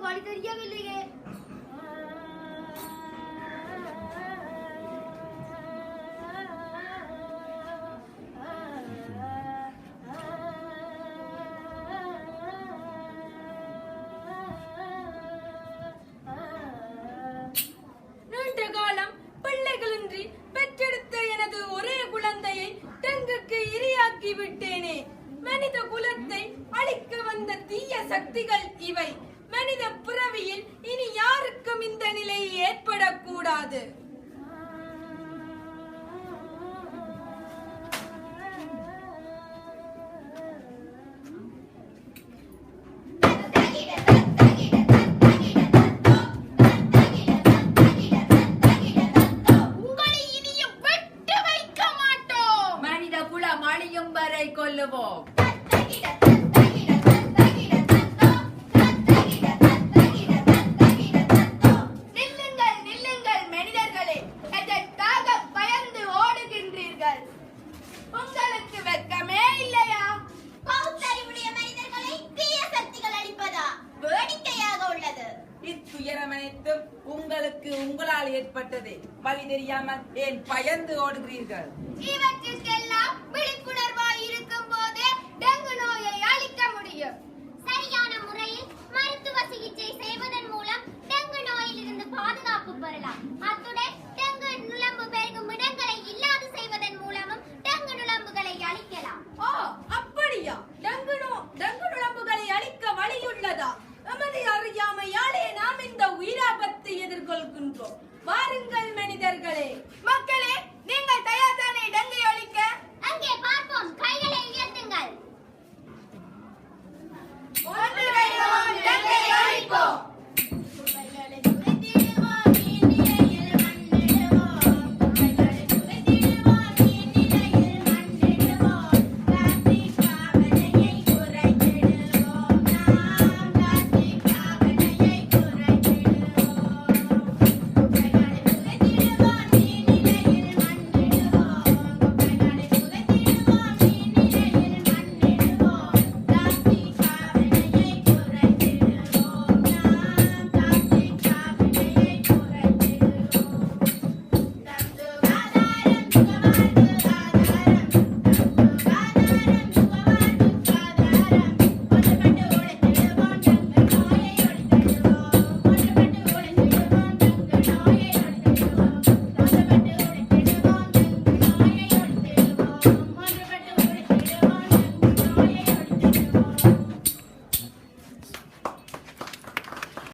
வழி தெரியவில்லையே. நீண்ட காலம் பிள்ளைகளின்றி பெற்றெடுத்த எனது ஒரே குழந்தையை டெங்குக்கு இரையாக்கி விட்டேனே. மனித குலத்தை அழிக்க வந்த தீய சக்திகள் இவை. மனித பிறவியில் இனி யாருக்கும் இந்த நிலை ஏற்படக்கூடாது. உங்களை இனியும் விட்டு வைக்க மாட்டோம். மனித குலம் அழியும் வரை கொல்லுவோம். நில்லுங்கள் நில்லுங்கள் மனிதர்களே, எதற்காக பயந்து ஓடுகின்றீர்கள்? உங்களுக்கு வெட்கமே இல்லையா? பகுத்தறிவுடைய மனிதர்களை தீய சக்திகள் அழிப்பதா? வேடிக்கையாக உள்ளது. இத்துயரம் அனைத்தும் உங்களுக்கு உங்களால் ஏற்பட்டது. வழி தெரியாமல் ஏன் பயந்து ஓடுகிறீர்கள்? இவற்றுக்கெல்லாம் விழிப்புணர்வாய் இருக்கும் போதே டெங்கு நோயை அழிக்க முடியும். சரியான முறையில் மருத்துவ சிகிச்சை செய்வதன் மூலம் டெங்கு நோயிலிருந்து பாதுகாப்பு பெறலாம். அத்துடன் டெங்கு நுளம்பு பெருகும் இடங்களை இல்லாது செய்வதன் மூலமும் டெங்கு நுளம்புகளை அழிக்கலாம். ஓ, அப்படியா? டெங்கு நுளம்புகளை அழிக்க வழியுள்ளதா? நமது அறியாமையாலே நாம் இந்த உயிராபத்தை எதிர்கொள்கின்றோம். வாருங்கள்